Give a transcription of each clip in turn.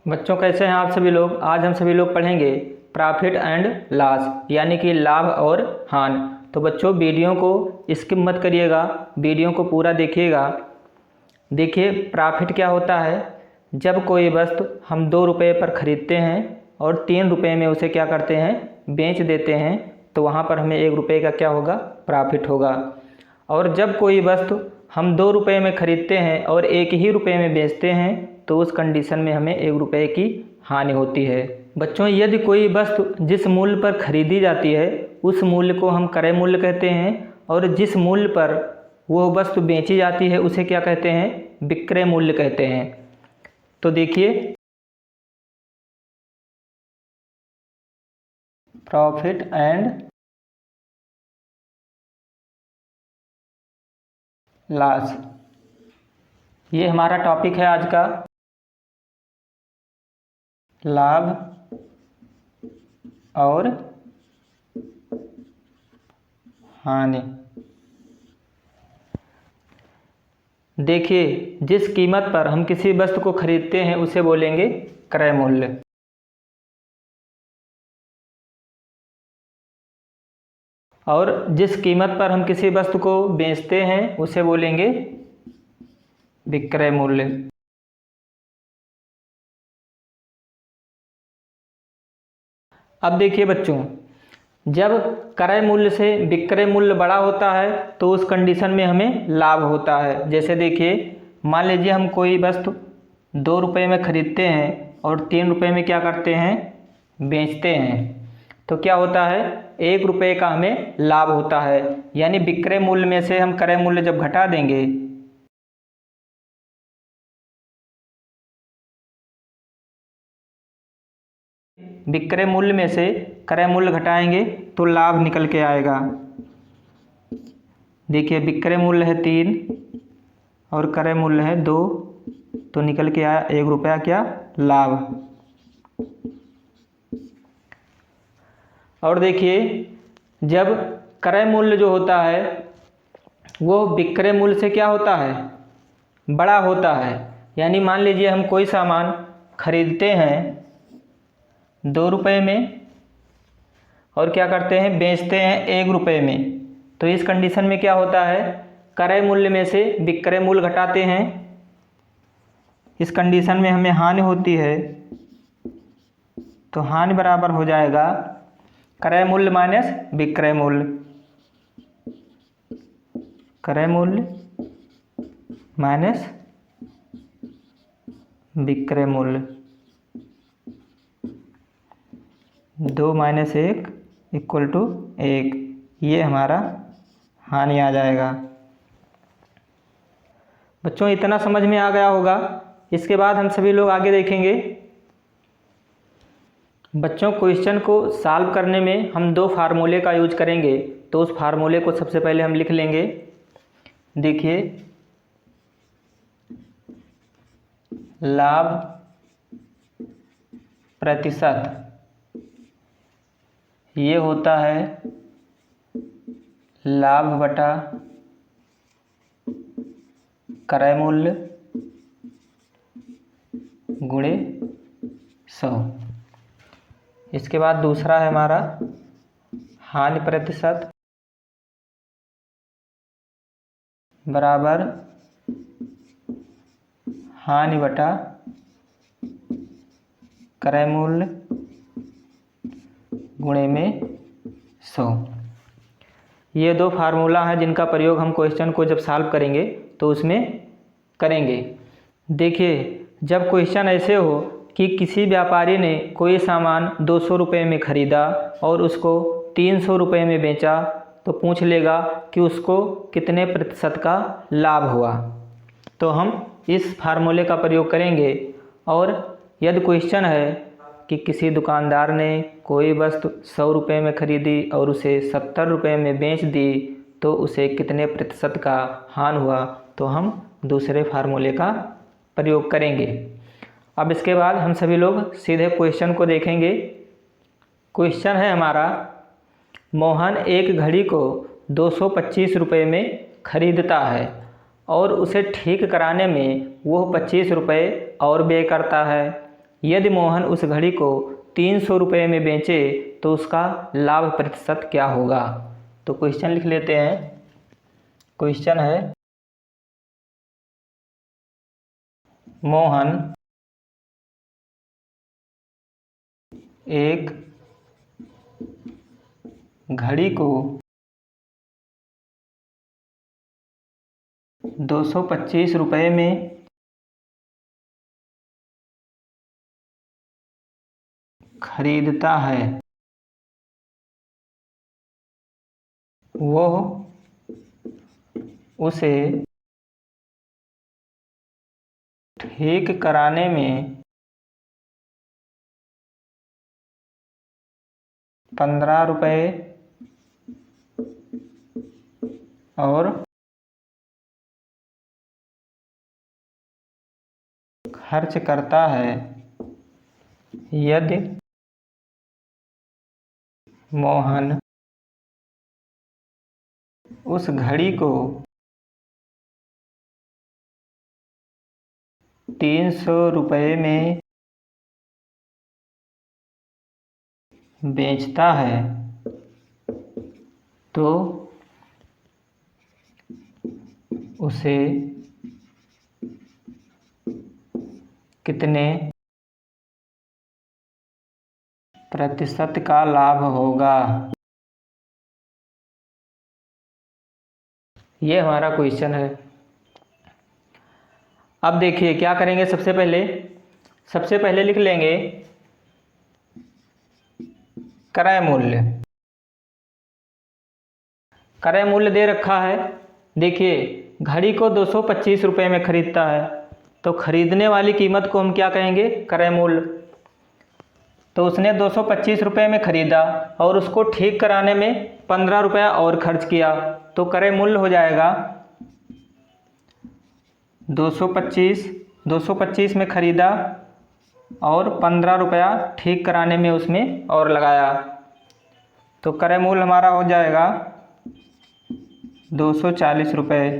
बच्चों कैसे हैं आप सभी लोग। आज हम सभी लोग पढ़ेंगे प्रॉफिट एंड लॉस यानी कि लाभ और हानि। तो बच्चों वीडियो को स्किप मत करिएगा, वीडियो को पूरा देखिएगा। देखिए प्रॉफिट क्या होता है। जब कोई वस्तु हम 2 रुपये पर ख़रीदते हैं और 3 रुपये में उसे क्या करते हैं, बेच देते हैं, तो वहाँ पर हमें 1 रुपये का क्या होगा, प्रॉफिट होगा। और जब कोई वस्तु हम 2 रुपये में ख़रीदते हैं और 1 ही रुपये में बेचते हैं तो उस कंडीशन में हमें 1 रुपये की हानि होती है। बच्चों यदि कोई वस्तु जिस मूल्य पर खरीदी जाती है उस मूल्य को हम क्रय मूल्य कहते हैं और जिस मूल्य पर वो वस्तु बेची जाती है उसे क्या कहते हैं, विक्रय मूल्य कहते हैं। तो देखिए प्रॉफिट एंड लॉस, ये हमारा टॉपिक है आज का, लाभ और हानि। देखिए जिस कीमत पर हम किसी वस्तु को खरीदते हैं उसे बोलेंगे क्रय मूल्य, और जिस कीमत पर हम किसी वस्तु को बेचते हैं उसे बोलेंगे विक्रय मूल्य। अब देखिए बच्चों, जब क्रय मूल्य से विक्रय मूल्य बड़ा होता है तो उस कंडीशन में हमें लाभ होता है। जैसे देखिए मान लीजिए हम कोई वस्तु 2 रुपये में ख़रीदते हैं और 3 रुपये में क्या करते हैं, बेचते हैं, तो क्या होता है, 1 रुपये का हमें लाभ होता है। यानी विक्रय मूल्य में से हम क्रय मूल्य जब घटा देंगे, विक्रय मूल्य में से क्रय मूल्य घटाएंगे तो लाभ निकल के आएगा। देखिए विक्रय मूल्य है 3 और क्रय मूल्य है 2, तो निकल के आया 1 रुपया क्या, लाभ। और देखिए जब क्रय मूल्य जो होता है वो विक्रय मूल्य से क्या होता है, बड़ा होता है। यानी मान लीजिए हम कोई सामान खरीदते हैं 2 रुपये में और क्या करते हैं, बेचते हैं 1 रुपये में, तो इस कंडीशन में क्या होता है, क्रय मूल्य में से विक्रय मूल्य घटाते हैं, इस कंडीशन में हमें हानि होती है। तो हानि बराबर हो जाएगा क्रय मूल्य माइनस विक्रय मूल्य, क्रय मूल्य माइनस विक्रय मूल्य, 2 माइनस 1 इक्वल टू 1, ये हमारा हानि आ जाएगा। बच्चों इतना समझ में आ गया होगा। इसके बाद हम सभी लोग आगे देखेंगे। बच्चों क्वेश्चन को सॉल्व करने में हम 2 फार्मूले का यूज करेंगे, तो उस फार्मूले को सबसे पहले हम लिख लेंगे। देखिए लाभ प्रतिशत, ये होता है लाभ बटा क्रय मूल्य गुणे 100। इसके बाद दूसरा है हमारा हानि प्रतिशत बराबर हानि बटा क्रय मूल्य गुणे में 100। ये 2 फार्मूला हैं जिनका प्रयोग हम क्वेश्चन को जब सॉल्व करेंगे तो उसमें करेंगे। देखिए जब क्वेश्चन ऐसे हो कि किसी व्यापारी ने कोई सामान 200 रुपये में ख़रीदा और उसको 300 रुपये में बेचा, तो पूछ लेगा कि उसको कितने प्रतिशत का लाभ हुआ। तो हम इस फार्मूले का प्रयोग करेंगे। और यदि क्वेश्चन है कि किसी दुकानदार ने कोई वस्तु 100 रुपये में ख़रीदी और उसे 70 रुपये में बेच दी, तो उसे कितने प्रतिशत का हानि हुआ, तो हम दूसरे फार्मूले का प्रयोग करेंगे। अब इसके बाद हम सभी लोग सीधे क्वेश्चन को देखेंगे। क्वेश्चन है हमारा, मोहन एक घड़ी को 225 रुपये में ख़रीदता है और उसे ठीक कराने में वो 25 रुपये और व्यय करता है। यदि मोहन उस घड़ी को 300 रुपये में बेचे तो उसका लाभ प्रतिशत क्या होगा। तो क्वेश्चन लिख लेते हैं। क्वेश्चन है मोहन एक घड़ी को 225 रुपये में खरीदता है। वो उसे ठीक कराने में 15 रुपये और खर्च करता है। यदि मोहन उस घड़ी को 300 रुपये में बेचता है तो उसे कितने प्रतिशत का लाभ होगा। ये हमारा क्वेश्चन है। अब देखिए क्या करेंगे। सबसे पहले लिख लेंगे क्रय मूल्य। क्रय मूल्य दे रखा है। देखिए घड़ी को 225 रुपये में खरीदता है तो खरीदने वाली कीमत को हम क्या कहेंगे, क्रय मूल्य। तो उसने 225 रुपये में खरीदा और उसको ठीक कराने में 15 रुपया और खर्च किया तो क्रय मूल्य हो जाएगा 225 में खरीदा और 15 रुपया ठीक कराने में उसमें और लगाया तो क्रय मूल्य हमारा हो जाएगा 240 रुपये।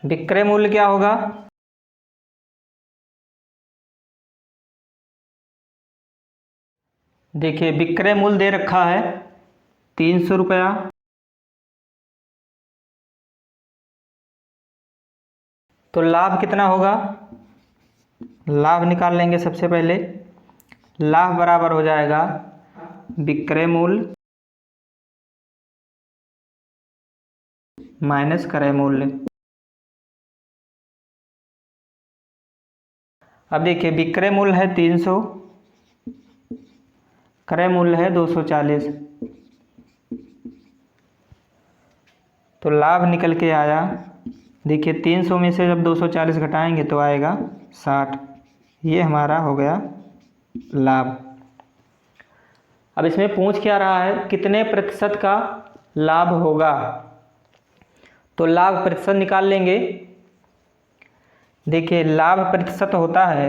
विक्रय मूल्य क्या होगा, देखिए विक्रय मूल्य दे रखा है 300 रुपया। तो लाभ कितना होगा, लाभ निकाल लेंगे। सबसे पहले लाभ बराबर हो जाएगा विक्रय मूल्य माइनस क्रय मूल्य। अब देखिए विक्रय मूल्य है 300, क्रय मूल्य है 240। तो लाभ निकल के आया, देखिए 300 में से जब 240 घटाएंगे तो आएगा 60। ये हमारा हो गया लाभ। अब इसमें पूछ क्या रहा है, कितने प्रतिशत का लाभ होगा। तो लाभ प्रतिशत निकाल लेंगे। देखिए लाभ प्रतिशत होता है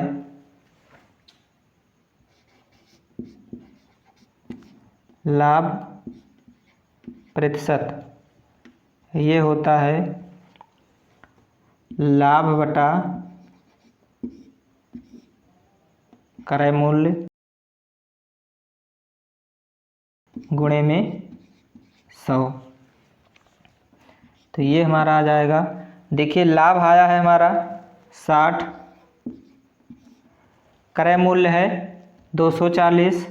लाभ प्रतिशत, ये होता है लाभ बटा क्रय मूल्य गुणे में 100। तो ये हमारा आ जाएगा। देखिए लाभ आया है हमारा 60, क्रय मूल्य है 240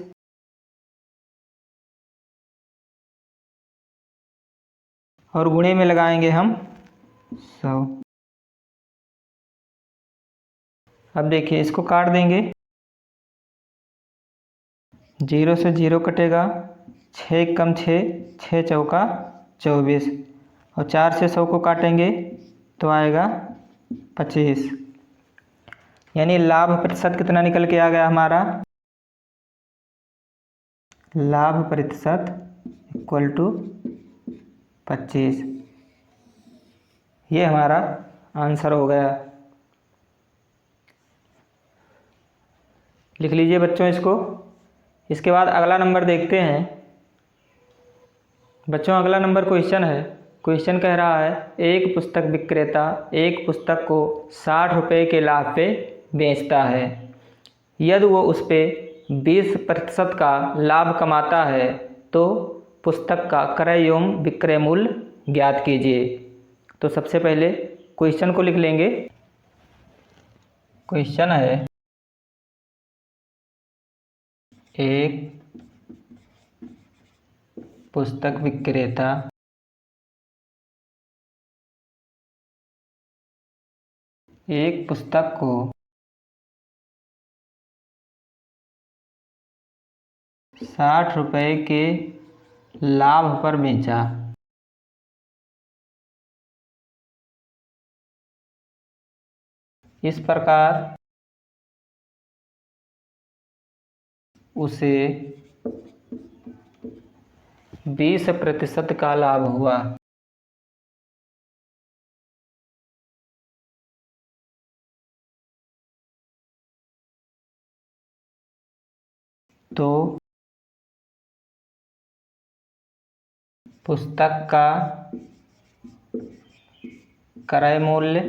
और गुणे में लगाएंगे हम 100। अब देखिए इसको काट देंगे, 0 से 0 कटेगा, 6 कम 6, 6 चौका 24 और 4 से 100 को काटेंगे तो आएगा 25। यानी लाभ प्रतिशत कितना निकल के आ गया हमारा, लाभ प्रतिशत इक्वल टू 25। ये हमारा आंसर हो गया। लिख लीजिए बच्चों इसको। इसके बाद अगला नंबर देखते हैं। बच्चों अगला नंबर क्वेश्चन है क्वेश्चन कह रहा है एक पुस्तक विक्रेता एक पुस्तक को 60 रुपये के लाभ पे बेचता है। यदि वो उस पर 20% का लाभ कमाता है तो पुस्तक का क्रय एवं विक्रय मूल्य ज्ञात कीजिए। तो सबसे पहले क्वेश्चन को लिख लेंगे। क्वेश्चन है एक पुस्तक विक्रेता एक पुस्तक को 60 रुपये के लाभ पर बेचा। इस प्रकार उसे 20% का लाभ हुआ। तो पुस्तक का क्रय मूल्य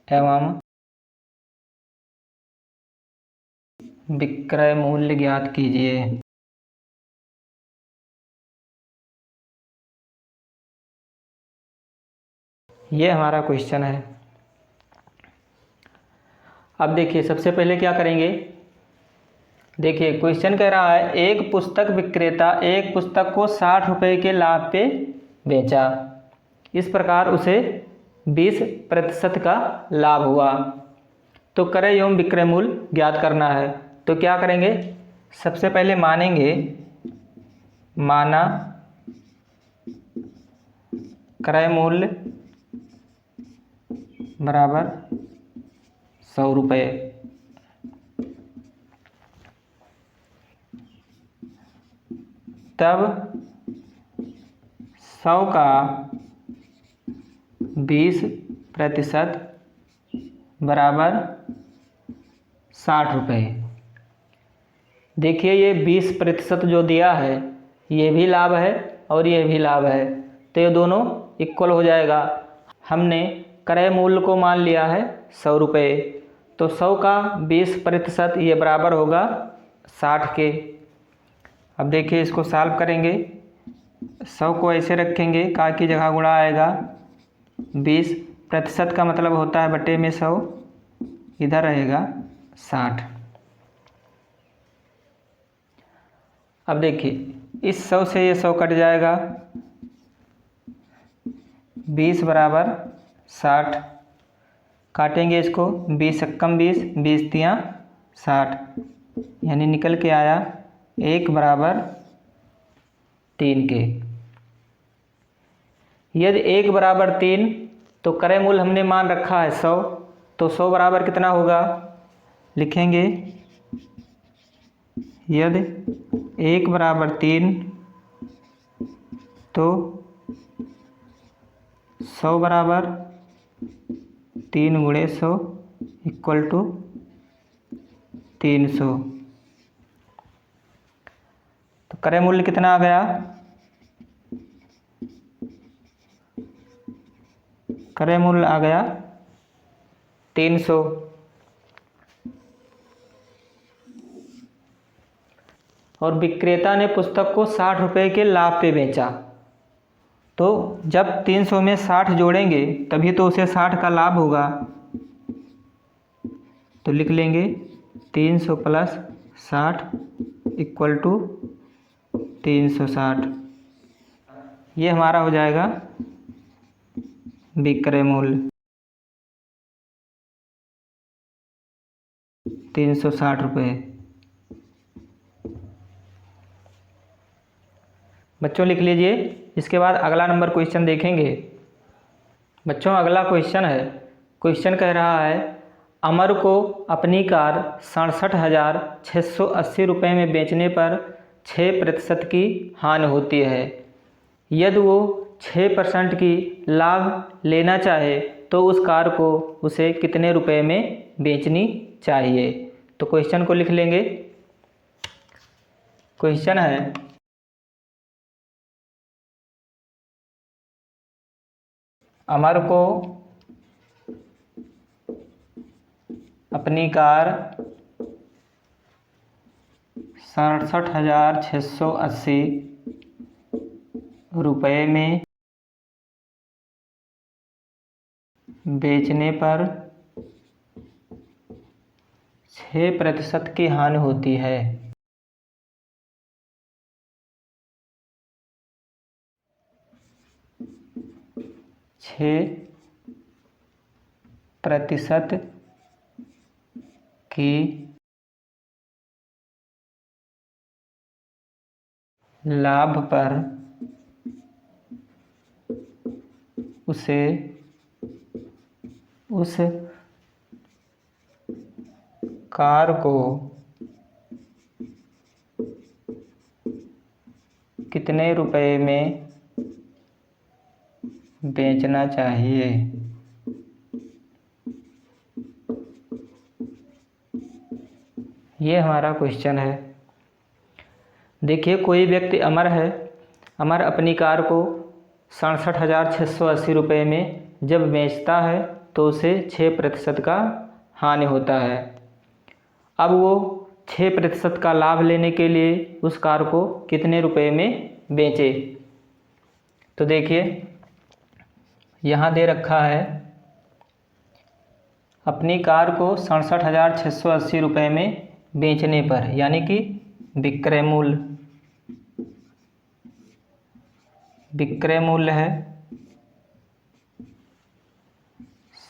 एवं विक्रय मूल्य ज्ञात कीजिए। ये हमारा क्वेश्चन है। अब देखिए सबसे पहले क्या करेंगे। देखिए क्वेश्चन कह रहा है एक पुस्तक विक्रेता एक पुस्तक को 60 रुपये के लाभ पे बेचा। इस प्रकार उसे 20% का लाभ हुआ। तो क्रय एवं विक्रय मूल्य ज्ञात करना है। तो क्या करेंगे, सबसे पहले मानेंगे माना क्रय मूल्य बराबर 100 रुपये। तब 100 का 20% बराबर 60 रुपये। देखिए ये 20% जो दिया है ये भी लाभ है और ये भी लाभ है, तो ये दोनों इक्वल हो जाएगा। हमने क्रय मूल्य को मान लिया है 100 रुपये, तो 100 का 20% ये बराबर होगा 60 के। अब देखिए इसको सॉल्व करेंगे। 100 को ऐसे रखेंगे, का की जगह गुणा आएगा। 20% का मतलब होता है बटे में 100, इधर रहेगा 60। अब देखिए इस 100 से ये 100 कट जाएगा, 20 बराबर 60। काटेंगे इसको, 20 कम 20, 20 तियाँ 60, यानी निकल के आया 1 बराबर 3 के। यदि 1 बराबर 3 तो क्रय मूल्य हमने मान रखा है 100, तो 100 बराबर कितना होगा, लिखेंगे यदि 1 बराबर 3 तो 100 बराबर 3 गुणे 100 इक्वल टू 300। तो क्रय मूल्य कितना आ गया, क्रय मूल्य आ गया 300। और विक्रेता ने पुस्तक को 60 रुपये के लाभ पे बेचा। तो जब 300 में 60 जोड़ेंगे तभी तो उसे 60 का लाभ होगा। तो लिख लेंगे 300 प्लस 60 इक्वल टू 360। ये हमारा हो जाएगा विक्रय मूल्य 360 रुपये। बच्चों लिख लीजिए। इसके बाद अगला नंबर क्वेश्चन देखेंगे। बच्चों अगला क्वेश्चन है, क्वेश्चन कह रहा है अमर को अपनी कार 67,680 रुपये में बेचने पर 6% की हानि होती है। यदि वो 6% की लाभ लेना चाहे तो उस कार को उसे कितने रुपए में बेचनी चाहिए। तो क्वेश्चन को लिख लेंगे। क्वेश्चन है अमर को अपनी कार 67,680 रुपये में बेचने पर 6% की हानि होती है। प्रतिशत की लाभ पर उसे उस कार को कितने रुपए में बेचना चाहिए। ये हमारा क्वेश्चन है। देखिए, कोई व्यक्ति अमर है, अमर अपनी कार को 67,680 रुपये में जब बेचता है तो उसे 6% का हानि होता है। अब वो 6% का लाभ लेने के लिए उस कार को कितने रुपए में बेचे। तो देखिए, यहाँ दे रखा है अपनी कार को 67,680 रुपये में बेचने पर, यानी कि विक्रय मूल्य है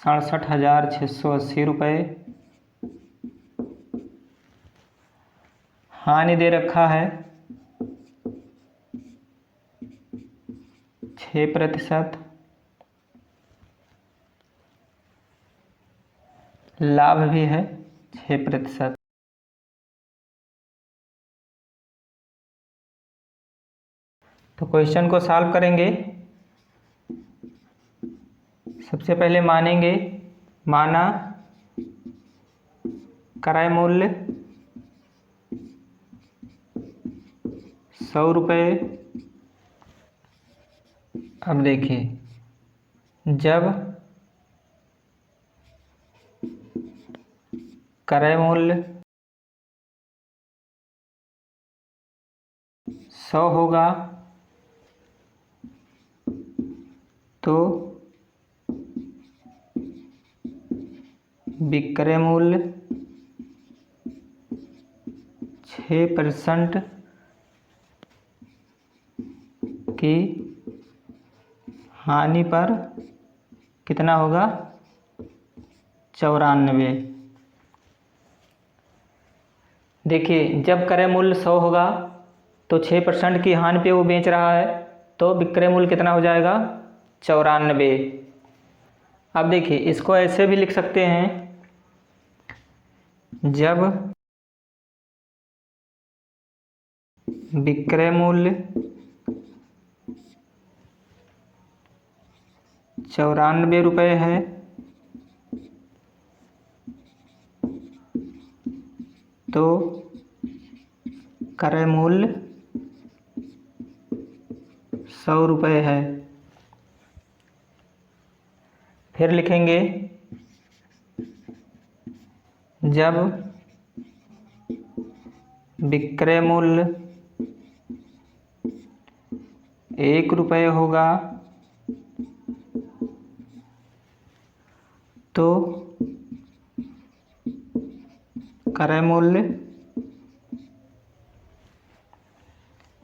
67,680 रुपये। हानि दे रखा है 6%, लाभ भी है 6%। तो क्वेश्चन को सॉल्व करेंगे। सबसे पहले माना क्रय मूल्य 100 रुपये। अब देखिए, जब क्रय मूल्य 100 होगा तो विक्रय मूल्य 6% की हानि पर कितना होगा, 94। देखिए, जब क्रय मूल्य 100 होगा तो 6% की हानि पे वो बेच रहा है, तो विक्रय मूल्य कितना हो जाएगा, 94। अब देखिए, इसको ऐसे भी लिख सकते हैं, जब विक्रय मूल्य 94 रुपये है तो क्रय मूल्य 100 रुपये है। फिर लिखेंगे, जब विक्रय मूल्य 1 रुपये होगा तो क्रय मूल्य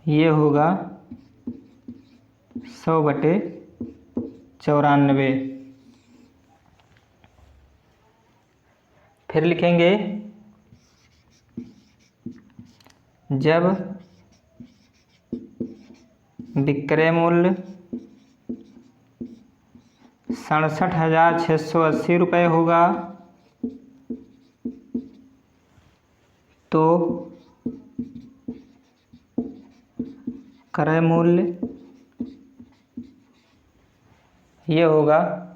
ये होगा 100/94। फिर लिखेंगे, जब विक्रय मूल्य 67,680 रुपये होगा तो क्रय मूल्य ये होगा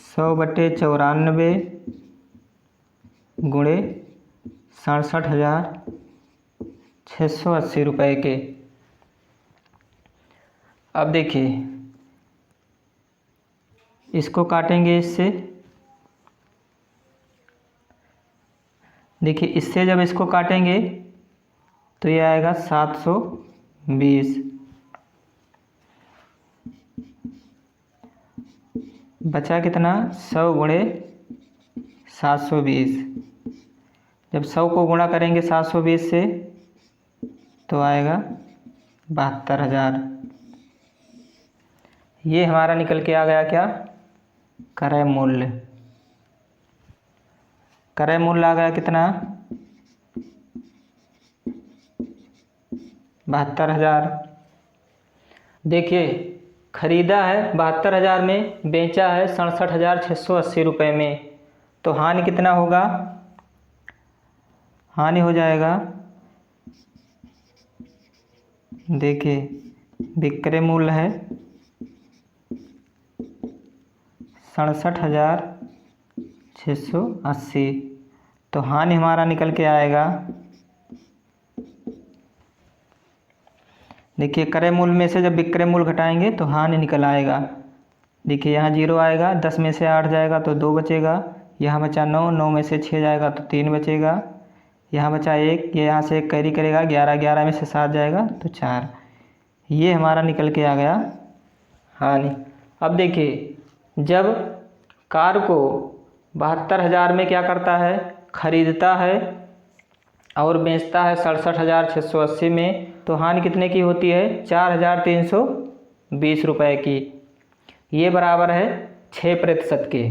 100/94 गुणे 67,680 रुपये के। अब देखिए, इसको काटेंगे इससे। देखिए इससे जब इसको काटेंगे तो ये आएगा 720। बचा कितना, 100 गुणे 720। जब 100 को गुणा करेंगे 720 से तो आएगा 72,000। ये हमारा निकल के आ गया क्या, क्रय मूल्य। क्रय मूल्य आ गया कितना, 72,000। देखिए खरीदा है 72,000 में, बेचा है 67,680 रुपये में, तो हानि कितना होगा, हानि हो जाएगा, देखिए विक्रय मूल्य है 67,680, तो हानि हमारा निकल के आएगा, देखिए क्रय मूल्य में से जब विक्रय मूल्य घटाएंगे तो हानि निकल आएगा। देखिए यहाँ 0 आएगा, 10 में से 8 जाएगा तो 2 बचेगा, यहाँ बचा 9, 9 में से 6 जाएगा तो 3 बचेगा, यहाँ बचा 1, ये यहाँ से 1 कैरी करेगा, 11, 11 में से 7 जाएगा तो 4। ये हमारा निकल के आ गया हानि। अब देखिए जब कार को 72,000 में क्या करता है, खरीदता है और बेचता है 67,680 में, तो हानि कितने की होती है, 4,320 रुपये की। ये बराबर है 6% के।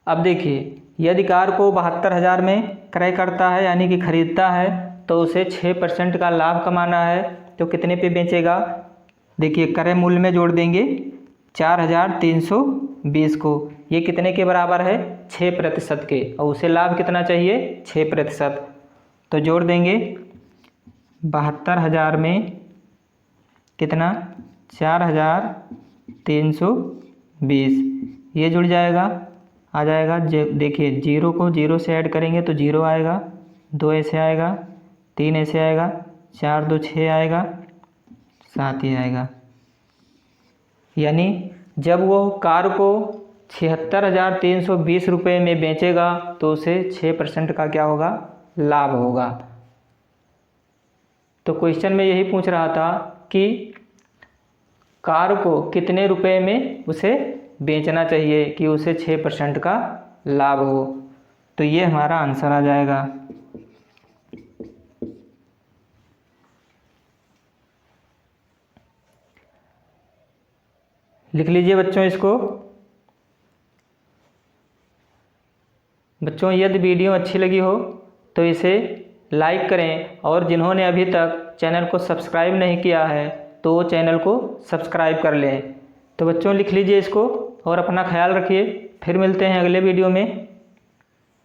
अब देखिए यदि कार को 72,000 में क्रय करता है यानी कि खरीदता है तो उसे 6% का लाभ कमाना है, तो कितने पे बेचेगा, देखिए क्रय मूल्य में जोड़ देंगे 4,320 को, ये कितने के बराबर है, 6% के, और उसे लाभ कितना चाहिए, 6%। तो जोड़ देंगे 72,000 में कितना, 4,320, ये जुड़ जाएगा, आ जाएगा। देखिए 0 को 0 से ऐड करेंगे तो 0 आएगा, 2 ऐसे आएगा, 3 ऐसे आएगा, 4 2 6 आएगा, 7 ही आएगा। यानी जब वो कार को 76,320 रुपये में बेचेगा तो उसे 6% का क्या होगा, लाभ होगा। तो क्वेश्चन में यही पूछ रहा था कि कार को कितने रुपए में उसे बेचना चाहिए कि उसे 6% का लाभ हो, तो ये हमारा आंसर आ जाएगा। लिख लीजिए बच्चों इसको। बच्चों यदि वीडियो अच्छी लगी हो तो इसे लाइक करें, और जिन्होंने अभी तक चैनल को सब्सक्राइब नहीं किया है तो वो चैनल को सब्सक्राइब कर लें। तो बच्चों लिख लीजिए इसको और अपना ख्याल रखिए, फिर मिलते हैं अगले वीडियो में।